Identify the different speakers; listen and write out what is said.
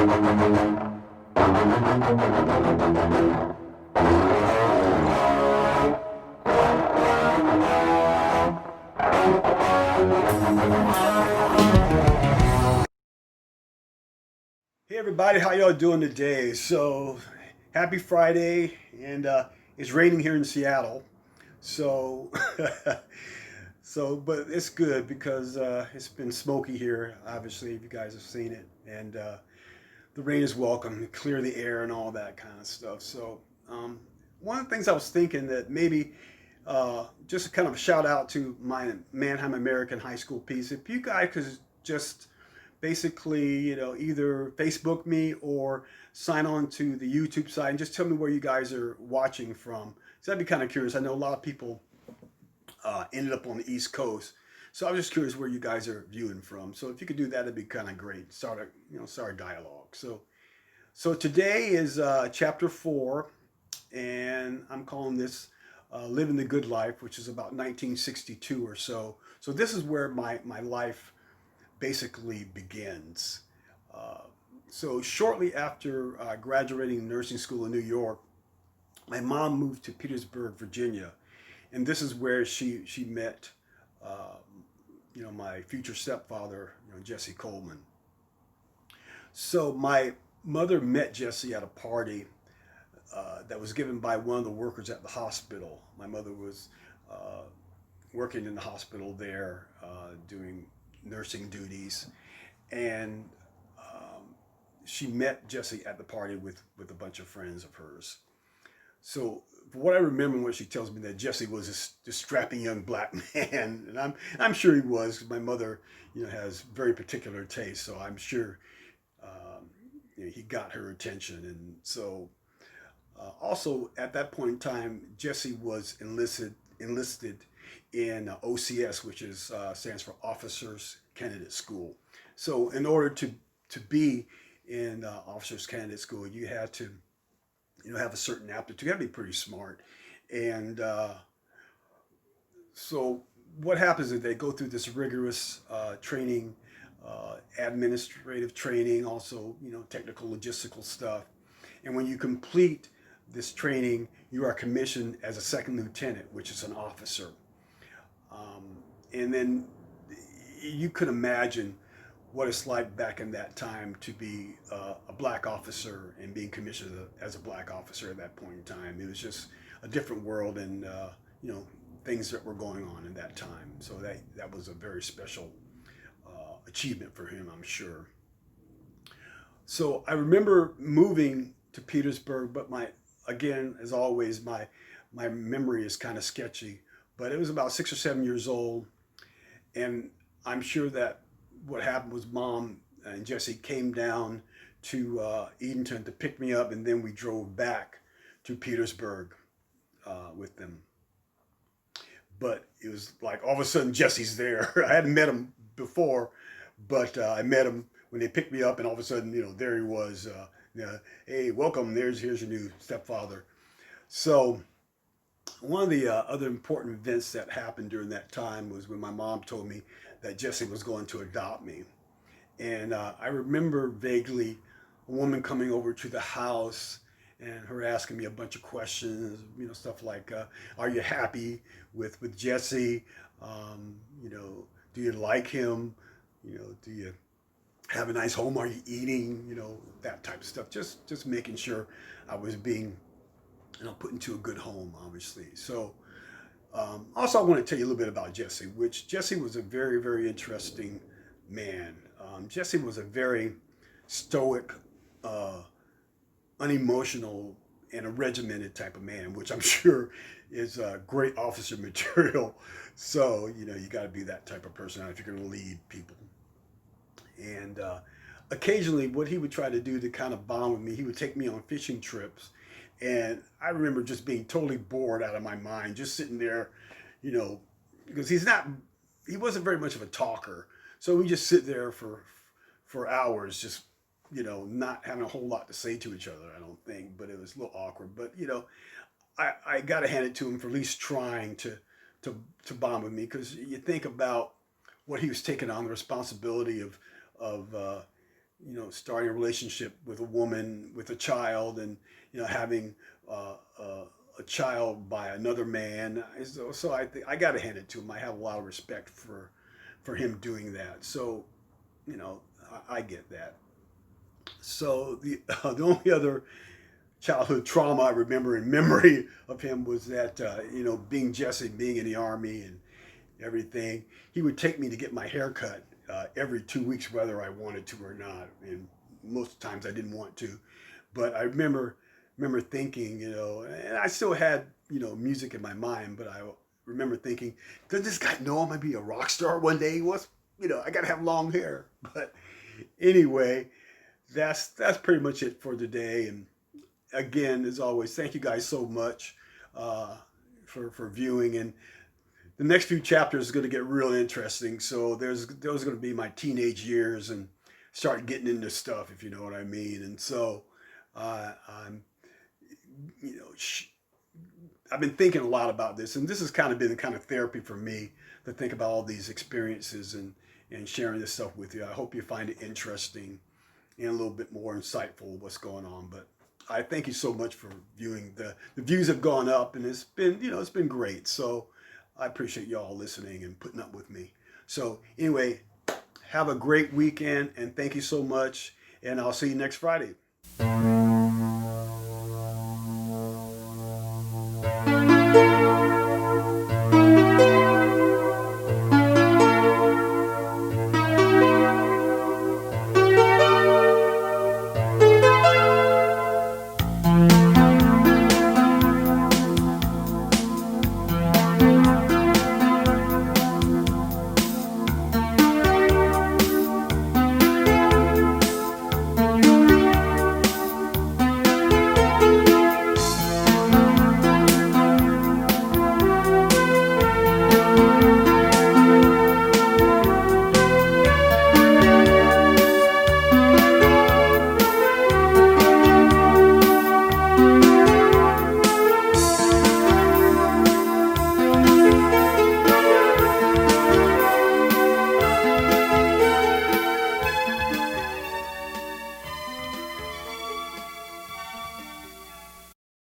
Speaker 1: Hey everybody, how y'all doing today? So, happy Friday, and it's raining here in Seattle. So, but it's good because it's been smoky here. Obviously, if you guys have seen it, and the rain is welcome, to clear the air, and all that kind of stuff. So, um, one of the things I was thinking that maybe just kind of shout out to my Mannheim American High School piece. If you guys could just basically, either Facebook me or sign on to the YouTube site and just tell me where you guys are watching from. So I'd be kind of curious. I know a lot of people ended up on the East Coast, so I was just curious where you guys are viewing from. So if you could do that, it'd be kind of great. Start a dialogue. So today is chapter 4, and I'm calling this "Living the Good Life," which is about 1962 or so. So this is where my life basically begins. Uh, so shortly after graduating nursing school in New York, my mom moved to Petersburg, Virginia, and this is where she met, uh, my future stepfather, Jesse Coleman. So my mother met Jesse at a party that was given by one of the workers at the hospital. My mother was uh, working in the hospital there, doing nursing duties, and she met Jesse at the party with a bunch of friends of hers. So what I remember when she tells me that Jesse was this strapping young black man, and I'm sure he was, because my mother, has very particular taste. So I'm sure he got her attention, and so also at that point in time, Jesse was enlisted in OCS, which is stands for Officers Candidate School. So in order to be in Officers Candidate School, you had to have a certain aptitude. You had to be pretty smart, and so what happens is they go through this rigorous training, administrative training, also technical logistical stuff, and when you complete this training, you are commissioned as a second lieutenant, which is an officer. And then you could imagine what it's like back in that time to be a black officer and being commissioned as a black officer at that point in time. It was just a different world, and things that were going on in that time. So that was a very special achievement for him, I'm sure. So I remember moving to Petersburg, but again, as always, my memory is kind of sketchy. But it was about 6 or 7 years old, and I'm sure that what happened was Mom and Jesse came down to Edenton to pick me up, and then we drove back to Petersburg with them. But it was like all of a sudden Jesse's there. I hadn't met him before, but I met him when they picked me up, and all of a sudden, there he was. Hey, welcome. Here's your new stepfather. So one of the other important events that happened during that time was when my mom told me that Jesse was going to adopt me. And I remember vaguely a woman coming over to the house and her asking me a bunch of questions, stuff like, "Are you happy with Jesse? Do you like him? Do you have a nice home? Are you eating? That type of stuff. Just making sure I was being, put into a good home, obviously. So also, I want to tell you a little bit about Jesse, which Jesse was a very, very interesting man. Jesse was a very stoic, unemotional, and a regimented type of man, which I'm sure is great officer material. So, you got to be that type of person if you're going to lead people. And occasionally, what he would try to do to kind of bond with me, he would take me on fishing trips. And I remember just being totally bored out of my mind, just sitting there, because he wasn't very much of a talker. So we just sit there for hours, just, not having a whole lot to say to each other, I don't think, but it was a little awkward. But, I got to hand it to him for at least trying to bond with me, because you think about what he was taking on, the responsibility of starting a relationship with a woman with a child, and having a child by another man. So I think I got to hand it to him. I have a lot of respect for him doing that. So I get that. So the only other childhood trauma I remember in memory of him was that being Jesse, being in the army and everything, he would take me to get my hair cut every 2 weeks, whether I wanted to or not. And most times I didn't want to, but I remember thinking, and I still had music in my mind, but I remember thinking, does this guy know I'm gonna be a rock star one day? What's I gotta have long hair. But anyway, that's pretty much it for today. And again, as always, thank you guys so much for viewing. And the next few chapters is going to get real interesting. So those going to be my teenage years and start getting into stuff, if you know what I mean. And so I'm, I've been thinking a lot about this, and this has kind of been kind of therapy for me to think about all these experiences and sharing this stuff with you. I hope you find it interesting and a little bit more insightful what's going on. But I thank you so much for viewing. The views have gone up, and it's been great. So I appreciate y'all listening and putting up with me. So anyway, have a great weekend, and thank you so much. And I'll see you next Friday.